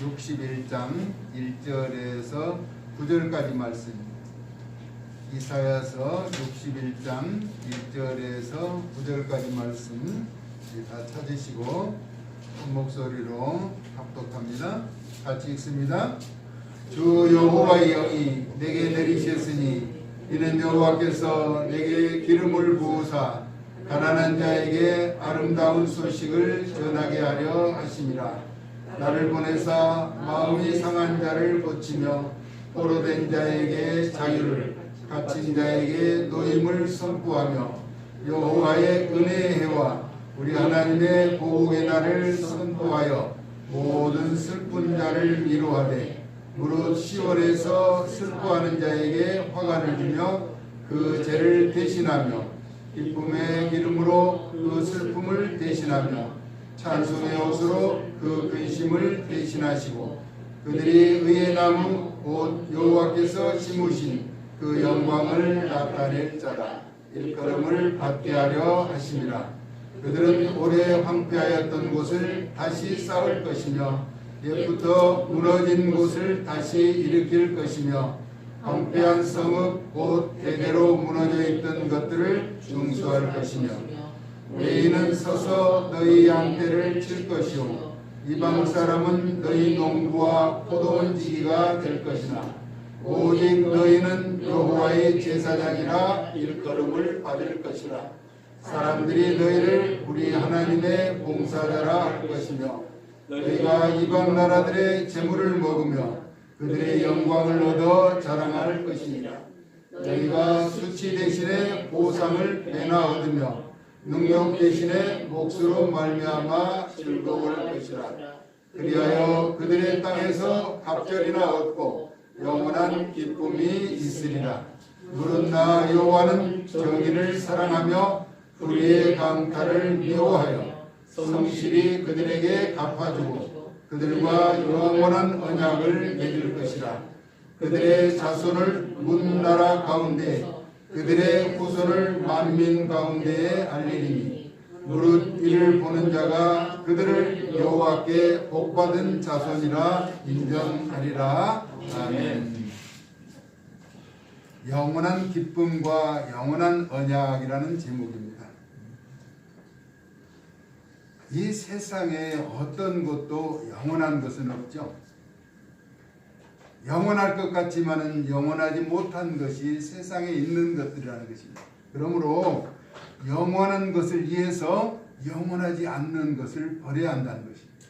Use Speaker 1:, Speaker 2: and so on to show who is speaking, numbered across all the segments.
Speaker 1: 61장 1절에서 9절까지 말씀입니다. 이사야서 61장 1절에서 9절까지 말씀 다 찾으시고 큰 목소리로 합독합니다. 같이 읽습니다. 주 여호와의 영이 내게 내리셨으니 이는 여호와께서 내게 기름을 부으사 가난한 자에게 아름다운 소식을 전하게 하려 하심이라. 나를 보내사 마음이 상한 자를 고치며 포로된 자에게 자유를, 갇힌 자에게 노임을 선포하며 여호와의 은혜의 해와 우리 하나님의 보복의 날을 선포하여 모든 슬픈 자를 위로하되 무릇 시온에서 슬퍼하는 자에게 화관을 주며 그 죄를 대신하며 기쁨의 기름으로 그 슬픔을 대신하며 찬송의 옷으로 그 근심을 대신하시고 그들이 의의 나무 곧 여호와께서 심으신 그 영광을 나타낼 자라 일컬음을 받게 하려 하심이라. 그들은 오래 황폐하였던 곳을 다시 쌓을 것이며 옛부터 무너진 곳을 다시 일으킬 것이며 황폐한 성읍 곧 대대로 무너져 있던 것들을 중수할 것이며 외인은 서서 너희 양떼를 칠 것이요 이방 사람은 너희 농부와 포도원지기가 될 것이나 오직 너희는 여호와의 제사장이라 일컬음을 받을 것이라. 사람들이 너희를 우리 하나님의 봉사자라 할 것이며 너희가 이방 나라들의 재물을 먹으며 그들의 영광을 얻어 자랑할 것이니라. 너희가 수치 대신에 보상을 빼나 얻으며 능력 대신에 몫으로 말미암아 즐거워할 것이라. 그리하여 그들의 땅에서 갑절이나 얻고 영원한 기쁨이 있으리라. 무릇 나 여호와는 정의를 사랑하며 불의의 강탈을 미워하여 성실히 그들에게 갚아주고 그들과 영원한 언약을 맺을 것이라. 그들의 자손을 문나라 가운데 그들의 후손을 만민 가운데에 알리리니 무릇 이를 보는 자가 그들을 여호와께 복받은 자손이라 인정하리라. 아멘. 영원한 기쁨과 영원한 언약이라는 제목입니다. 이 세상에 어떤 것도 영원한 것은 없죠. 영원할 것 같지만은 영원하지 못한 것이 세상에 있는 것들이라는 것입니다. 그러므로 영원한 것을 위해서 영원하지 않는 것을 버려야 한다는 것입니다.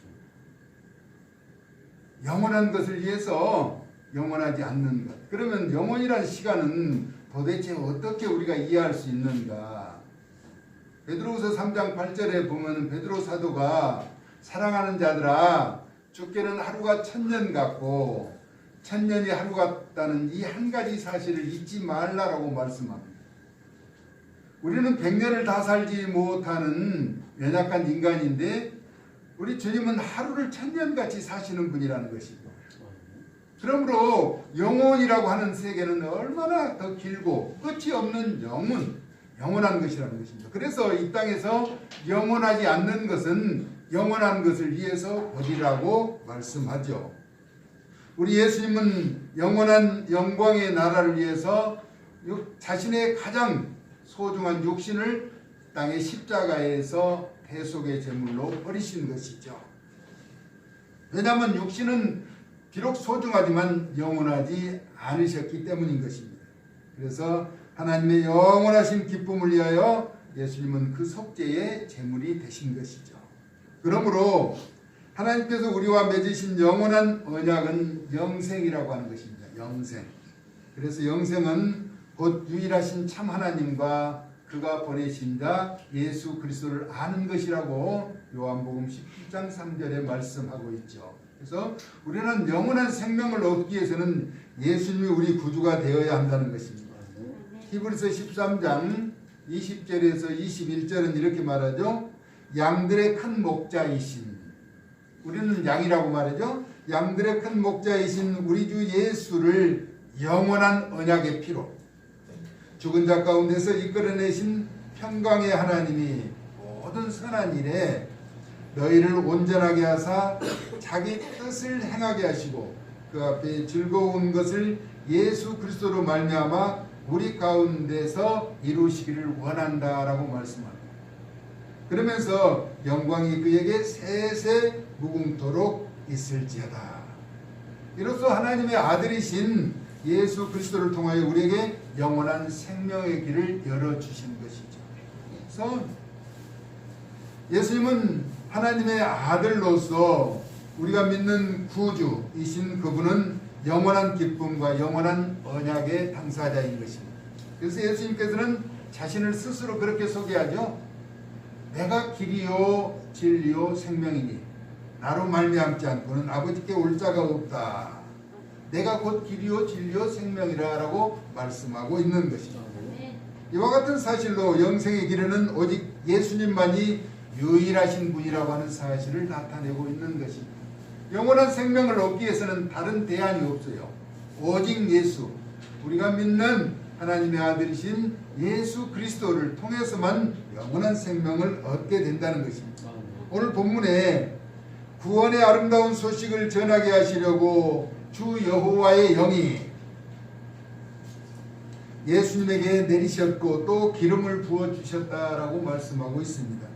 Speaker 1: 영원한 것을 위해서 영원하지 않는 것. 그러면 영원이라는 시간은 도대체 어떻게 우리가 이해할 수 있는가? 베드로후서 3장 8절에 보면 베드로 사도가 사랑하는 자들아 주께는 하루가 1000년 같고 1000년이 하루 같다는 이 한 가지 사실을 잊지 말라라고 말씀합니다. 우리는 100년을 다 살지 못하는 연약한 인간인데 우리 주님은 하루를 1000년같이 사시는 분이라는 것이고 그러므로 영혼이라고 하는 세계는 얼마나 더 길고 끝이 없는 영원한 것이라는 것입니다. 그래서 이 땅에서 영원하지 않는 것은 영원한 것을 위해서 버리라고 말씀하죠. 우리 예수님은 영원한 영광의 나라를 위해서 자신의 가장 소중한 육신을 땅의 십자가에서 대속의 제물로 버리신 것이죠. 왜냐하면 육신은 비록 소중하지만 영원하지 않으셨기 때문인 것입니다. 그래서 하나님의 영원하신 기쁨을 위하여 예수님은 그 속죄의 제물이 되신 것이죠. 그러므로 하나님께서 우리와 맺으신 영원한 언약은 영생이라고 하는 것입니다. 영생. 그래서 영생은 곧 유일하신 참 하나님과 그가 보내신 자 예수 그리스도를 아는 것이라고 요한복음 17장 3절에 말씀하고 있죠. 그래서 우리는 영원한 생명을 얻기 위해서는 예수님이 우리 구주가 되어야 한다는 것입니다. 히브리서 13장 20절에서 21절은 이렇게 말하죠. 양들의 큰 목자이신, 우리는 양이라고 말하죠. 양들의 큰 목자이신 우리 주 예수를 영원한 언약의 피로 죽은 자 가운데서 이끌어내신 평강의 하나님이 모든 선한 일에 너희를 온전하게 하사 자기 뜻을 행하게 하시고 그 앞에 즐거운 것을 예수 그리스도로 말미암아 우리 가운데서 이루시기를 원한다라고 말씀합니다. 그러면서 영광이 그에게 세세 무궁토록 있을지어다. 이로써 하나님의 아들이신 예수 그리스도를 통하여 우리에게 영원한 생명의 길을 열어주신 것이죠. 그래서 예수님은 하나님의 아들로서 우리가 믿는 구주이신 그분은 영원한 기쁨과 영원한 언약의 당사자인 것입니다. 그래서 예수님께서는 자신을 스스로 그렇게 소개하죠. 내가 길이요 진리요 생명이니 나로 말미암지 않고는 아버지께 올 자가 없다. 내가 곧 길이요 진리요 생명이라 라고 말씀하고 있는 것입니다. 이와 같은 사실로 영생의 길에는 오직 예수님만이 유일하신 분이라고 하는 사실을 나타내고 있는 것입니다. 영원한 생명을 얻기 위해서는 다른 대안이 없어요. 오직 예수, 우리가 믿는 하나님의 아들이신 예수 그리스도를 통해서만 영원한 생명을 얻게 된다는 것입니다. 오늘 본문에 구원의 아름다운 소식을 전하게 하시려고 주 여호와의 영이 예수님에게 내리셨고 또 기름을 부어주셨다라고 말씀하고 있습니다.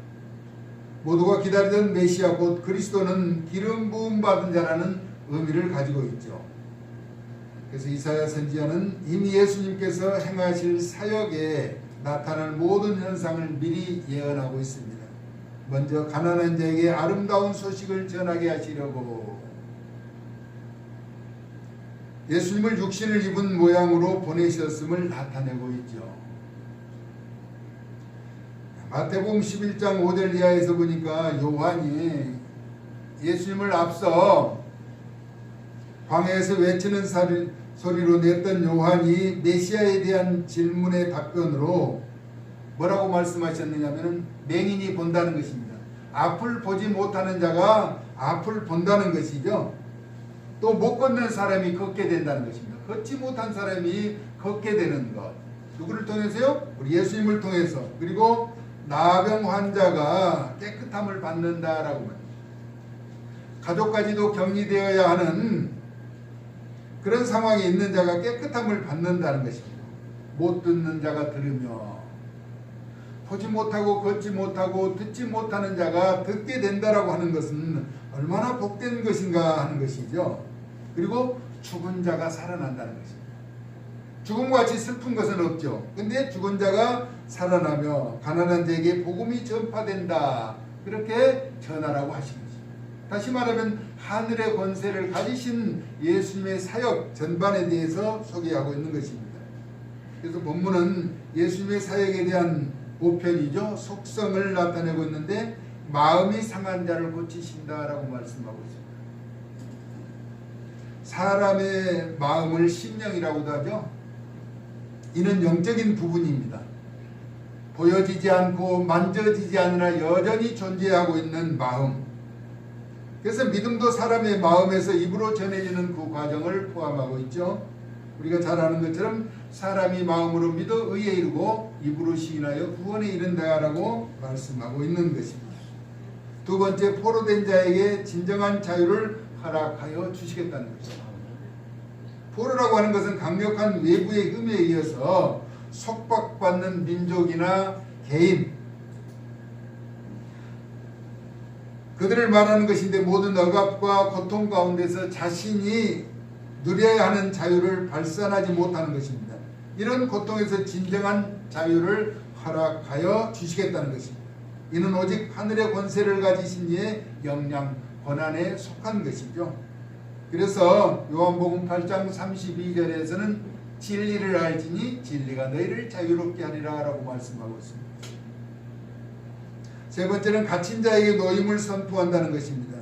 Speaker 1: 모두가 기다리던 메시아 곧 그리스도는 기름 부음 받은 자라는 의미를 가지고 있죠. 그래서 이사야 선지자는 이미 예수님께서 행하실 사역에 나타날 모든 현상을 미리 예언하고 있습니다. 먼저 가난한 자에게 아름다운 소식을 전하게 하시려고 예수님을 육신을 입은 모양으로 보내셨음을 나타내고 있죠. 마태복음 11장 5절 이하에서 보니까 요한이 예수님을 앞서 광야에서 외치는 소리로 냈던 요한이 메시아에 대한 질문의 답변으로 뭐라고 말씀하셨느냐면 맹인이 본다는 것입니다. 앞을 보지 못하는 자가 앞을 본다는 것이죠. 또 못 걷는 사람이 걷게 된다는 것입니다. 걷지 못한 사람이 걷게 되는 것. 누구를 통해서요? 우리 예수님을 통해서. 그리고 나병 환자가 깨끗함을 받는다라고 합니다. 가족까지도 격리되어야 하는 그런 상황에 있는 자가 깨끗함을 받는다는 것입니다. 못 듣는 자가 들으며 보지 못하고 걷지 못하고 듣지 못하는 자가 듣게 된다라고 하는 것은 얼마나 복된 것인가 하는 것이죠. 그리고 죽은 자가 살아난다는 것입니다. 죽음과 같이 슬픈 것은 없죠. 근데 죽은 자가 살아나며 가난한 자에게 복음이 전파된다. 그렇게 전하라고 하신 것입니다. 다시 말하면 하늘의 권세를 가지신 예수님의 사역 전반에 대해서 소개하고 있는 것입니다. 그래서 본문은 예수님의 사역에 대한 보편이죠. 속성을 나타내고 있는데 마음이 상한 자를 고치신다라고 말씀하고 있습니다. 사람의 마음을 심령이라고도 하죠. 이는 영적인 부분입니다. 보여지지 않고 만져지지 않으나 여전히 존재하고 있는 마음. 그래서 믿음도 사람의 마음에서 입으로 전해지는 그 과정을 포함하고 있죠. 우리가 잘 아는 것처럼 사람이 마음으로 믿어 의에 이르고 입으로 시인하여 구원에 이른다라고 말씀하고 있는 것입니다. 두 번째, 포로된 자에게 진정한 자유를 허락하여 주시겠다는 것입니다. 포로라고 하는 것은 강력한 외부의 힘에 의해서 속박받는 민족이나 개인, 그들을 말하는 것인데 모든 억압과 고통 가운데서 자신이 누려야 하는 자유를 발산하지 못하는 것입니다. 이런 고통에서 진정한 자유를 허락하여 주시겠다는 것입니다. 이는 오직 하늘의 권세를 가지신 이의 역량, 권한에 속한 것이죠. 그래서 요한복음 8장 32절에서는 진리를 알지니 진리가 너희를 자유롭게 하리라 라고 말씀하고 있습니다. 세 번째는 갇힌 자에게 노임을 선포한다는 것입니다.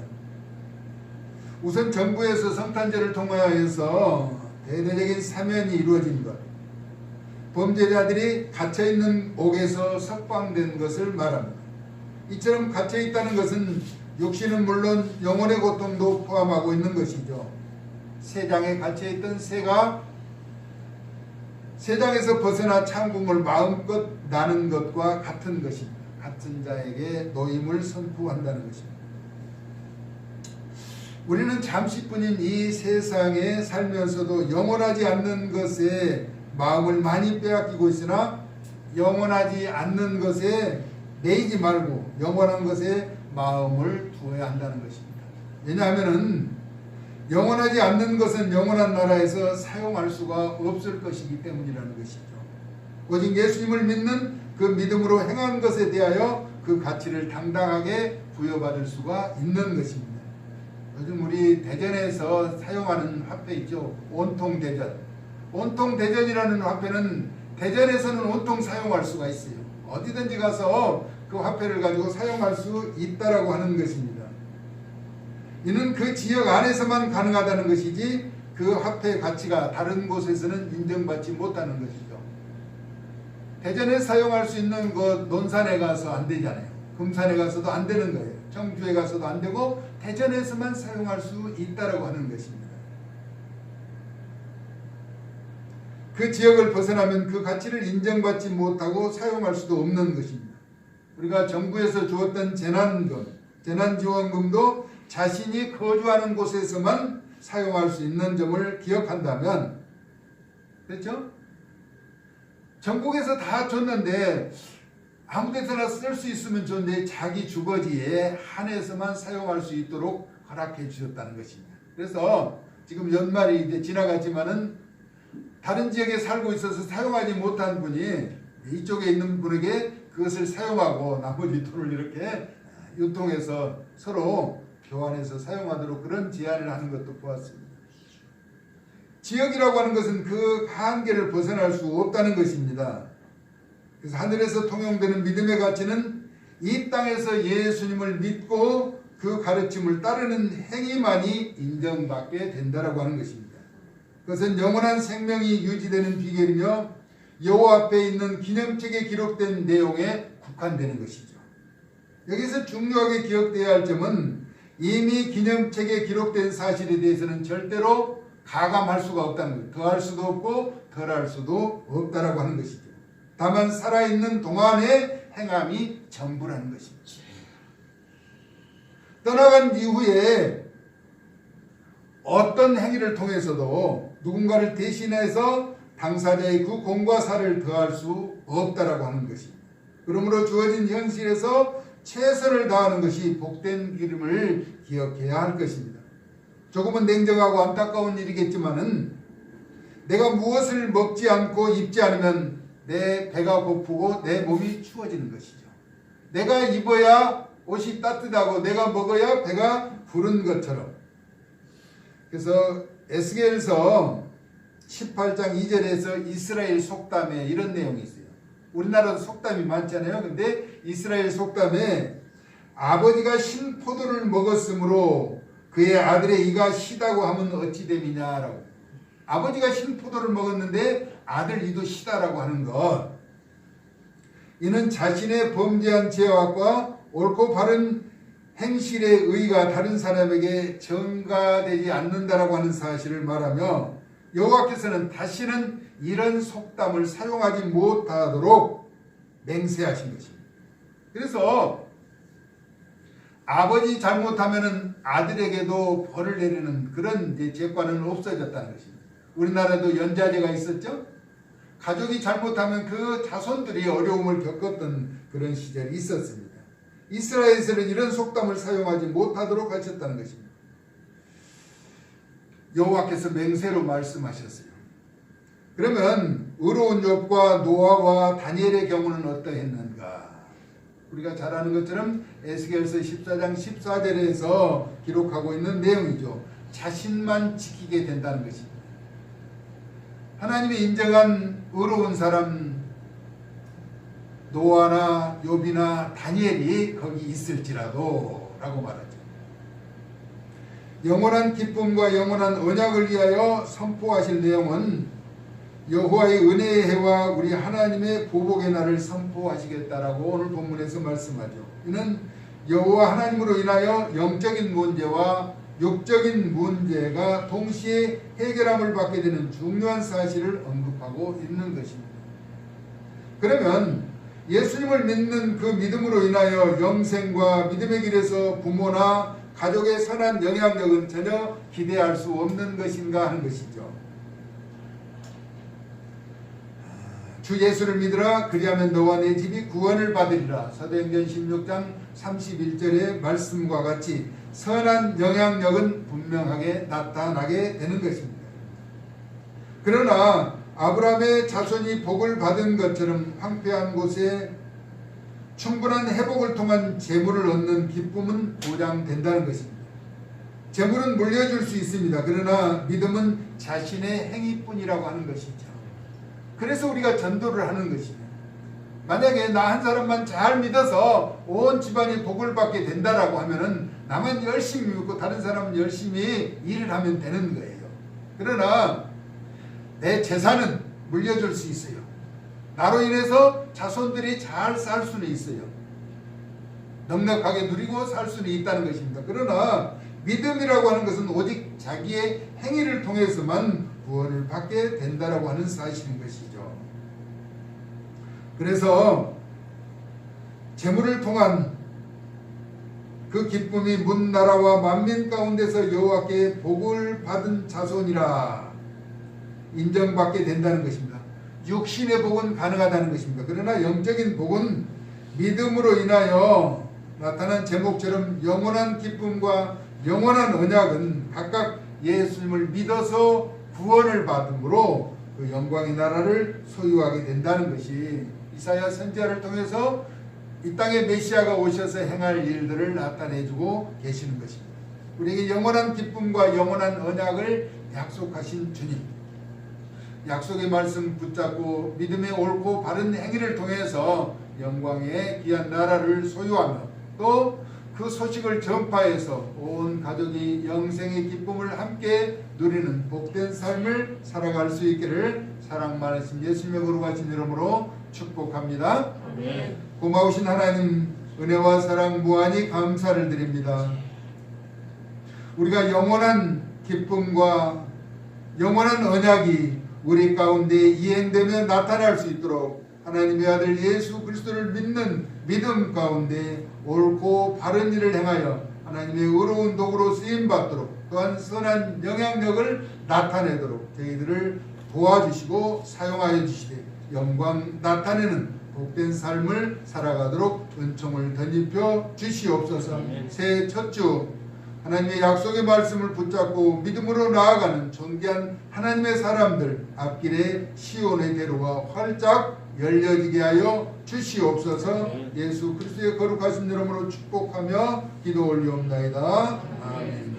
Speaker 1: 우선 정부에서 성탄절을 통하여서 대대적인 사면이 이루어진 것, 범죄자들이 갇혀있는 옥에서 석방된 것을 말합니다. 이처럼 갇혀있다는 것은 육신은 물론 영혼의 고통도 포함하고 있는 것이죠. 세장에 갇혀있던 새가 세장에서 벗어나 창궁을 마음껏 나는 것과 같은 것입니다. 같은 자에게 노임을 선포한다는 것입니다. 우리는 잠시뿐인 이 세상에 살면서도 영원하지 않는 것에 마음을 많이 빼앗기고 있으나 영원하지 않는 것에 매이지 말고 영원한 것에 마음을 두어야 한다는 것입니다. 왜냐하면 영원하지 않는 것은 영원한 나라에서 사용할 수가 없을 것이기 때문이라는 것이죠. 오직 예수님을 믿는 그 믿음으로 행한 것에 대하여 그 가치를 당당하게 부여받을 수가 있는 것입니다. 요즘 우리 대전에서 사용하는 화폐 있죠. 온통대전. 온통대전이라는 화폐는 대전에서는 온통 사용할 수가 있어요. 어디든지 가서 그 화폐를 가지고 사용할 수 있다라고 하는 것입니다. 이는 그 지역 안에서만 가능하다는 것이지 그 화폐의 가치가 다른 곳에서는 인정받지 못하는 것이죠. 대전에 사용할 수 있는 것 논산에 가서 안 되잖아요. 금산에 가서도 안 되는 거예요. 청주에 가서도 안 되고 대전에서만 사용할 수 있다라고 하는 것입니다. 그 지역을 벗어나면 그 가치를 인정받지 못하고 사용할 수도 없는 것입니다. 우리가 정부에서 주었던 재난금, 재난지원금도 자신이 거주하는 곳에서만 사용할 수 있는 점을 기억한다면, 그렇죠? 전국에서 다 줬는데 아무 데서나 쓸 수 있으면 좋은데 자기 주거지에 한해서만 사용할 수 있도록 허락해 주셨다는 것입니다. 그래서 지금 연말이 이제 지나갔지만은 다른 지역에 살고 있어서 사용하지 못한 분이 이쪽에 있는 분에게 그것을 사용하고 나머지 돈을 이렇게 유통해서 서로 교환해서 사용하도록 그런 제안을 하는 것도 보았습니다. 지역이라고 하는 것은 그 한계를 벗어날 수 없다는 것입니다. 그래서 하늘에서 통용되는 믿음의 가치는 이 땅에서 예수님을 믿고 그 가르침을 따르는 행위만이 인정받게 된다라고 하는 것입니다. 그것은 영원한 생명이 유지되는 비결이며 여호와 앞에 있는 기념책에 기록된 내용에 국한되는 것이죠. 여기서 중요하게 기억되어야 할 점은 이미 기념책에 기록된 사실에 대해서는 절대로 가감할 수가 없다는 거예요. 더할 수도 없고 덜할 수도 없다라고 하는 것이죠. 다만 살아있는 동안의 행함이 전부라는 것입니다. 떠나간 이후에 어떤 행위를 통해서도 누군가를 대신해서 당사자의 그 공과 사를 더할 수 없다라고 하는 것입니다. 그러므로 주어진 현실에서 최선을 다하는 것이 복된 길임을 기억해야 할 것입니다. 조금은 냉정하고 안타까운 일이겠지만은 내가 무엇을 먹지 않고 입지 않으면 내 배가 고프고 내 몸이 추워지는 것이죠. 내가 입어야 옷이 따뜻하고 내가 먹어야 배가 부른 것처럼. 그래서 에스겔서 18장 2절에서 이스라엘 속담에 이런 내용이 있어요. 우리나라도 속담이 많잖아요. 근데 이스라엘 속담에 아버지가 신 포도를 먹었으므로 그의 아들의 이가 시다고 하면 어찌 됨이냐라고. 아버지가 신 포도를 먹었는데 아들 이도 시다라고 하는 것. 이는 자신의 범죄한 죄악과 옳고 바른 행실의 의가 다른 사람에게 전가되지 않는다라고 하는 사실을 말하며 여호와께서는 다시는 이런 속담을 사용하지 못하도록 맹세하신 것입니다. 그래서 아버지 잘못하면은 아들에게도 벌을 내리는 그런 제과는 없어졌다는 것입니다. 우리나라도 연좌제가 있었죠. 가족이 잘못하면 그 자손들이 어려움을 겪었던 그런 시절이 있었습니다. 이스라엘에서는 이런 속담을 사용하지 못하도록 하셨다는 것입니다. 여호와께서 맹세로 말씀하셨어요. 그러면 의로운 욥과 노아와 다니엘의 경우는 어떠했는가? 우리가 잘 아는 것처럼 에스겔서 14장 14절에서 기록하고 있는 내용이죠. 자신만 지키게 된다는 것입니다. 하나님이 인정한 의로운 사람 노아나 욥이나 다니엘이 거기 있을지라도 라고 말하죠. 영원한 기쁨과 영원한 언약을 위하여 선포하실 내용은 여호와의 은혜의 해와 우리 하나님의 보복의 날을 선포하시겠다라고 오늘 본문에서 말씀하죠. 이는 여호와 하나님으로 인하여 영적인 문제와 육적인 문제가 동시에 해결함을 받게 되는 중요한 사실을 언급하고 있는 것입니다. 그러면 예수님을 믿는 그 믿음으로 인하여 영생과 믿음의 길에서 부모나 가족의 선한 영향력은 전혀 기대할 수 없는 것인가 하는 것이죠. 주 예수를 믿으라. 그리하면 너와 내 집이 구원을 받으리라. 사도행전 16장 31절의 말씀과 같이 선한 영향력은 분명하게 나타나게 되는 것입니다. 그러나 아브라함의 자손이 복을 받은 것처럼 황폐한 곳에 충분한 회복을 통한 재물을 얻는 기쁨은 보장된다는 것입니다. 재물은 물려줄 수 있습니다. 그러나 믿음은 자신의 행위뿐이라고 하는 것이죠. 그래서 우리가 전도를 하는 것입니다. 만약에 나 한 사람만 잘 믿어서 온 집안이 복을 받게 된다라고 하면은 나만 열심히 믿고 다른 사람은 열심히 일을 하면 되는 거예요. 그러나 내 재산은 물려줄 수 있어요. 나로 인해서 자손들이 잘 살 수는 있어요. 넉넉하게 누리고 살 수는 있다는 것입니다. 그러나 믿음이라고 하는 것은 오직 자기의 행위를 통해서만 구원을 받게 된다라고 하는 사실인 것이죠. 그래서 재물을 통한 그 기쁨이 문 나라와 만민 가운데서 여호와께 복을 받은 자손이라 인정받게 된다는 것입니다. 육신의 복은 가능하다는 것입니다. 그러나 영적인 복은 믿음으로 인하여 나타난 제목처럼 영원한 기쁨과 영원한 언약은 각각 예수님을 믿어서 구원을 받음으로 그 영광의 나라를 소유하게 된다는 것이 이사야 선지자를 통해서 이 땅에 메시아가 오셔서 행할 일들을 나타내주고 계시는 것입니다. 우리에게 영원한 기쁨과 영원한 언약을 약속하신 주님, 약속의 말씀 붙잡고 믿음의 옳고 바른 행위를 통해서 영광의 귀한 나라를 소유하며 또 그 소식을 전파해서 온 가족이 영생의 기쁨을 함께 누리는 복된 삶을 살아갈 수 있기를 사랑 많으신 예수님의 거룩하신 이름으로 축복합니다.
Speaker 2: 아멘.
Speaker 1: 고마우신 하나님, 은혜와 사랑 무한히 감사를 드립니다. 우리가 영원한 기쁨과 영원한 언약이 우리 가운데 이행되며 나타날 수 있도록 하나님의 아들 예수 그리스도를 믿는 믿음 가운데 옳고 바른 일을 행하여 하나님의 의로운 도구로 쓰임받도록 또한 선한 영향력을 나타내도록 저희들을 도와주시고 사용하여 주시되 영광 나타내는 복된 삶을 살아가도록 은총을 덧입혀 주시옵소서. 새해 첫 주 하나님의 약속의 말씀을 붙잡고 믿음으로 나아가는 존귀한 하나님의 사람들 앞길에 시온의 대로가 활짝 열려지게 하여 주시옵소서. 예수 그리스도의 거룩하신 이름으로 축복하며 기도 올리옵나이다. 아멘.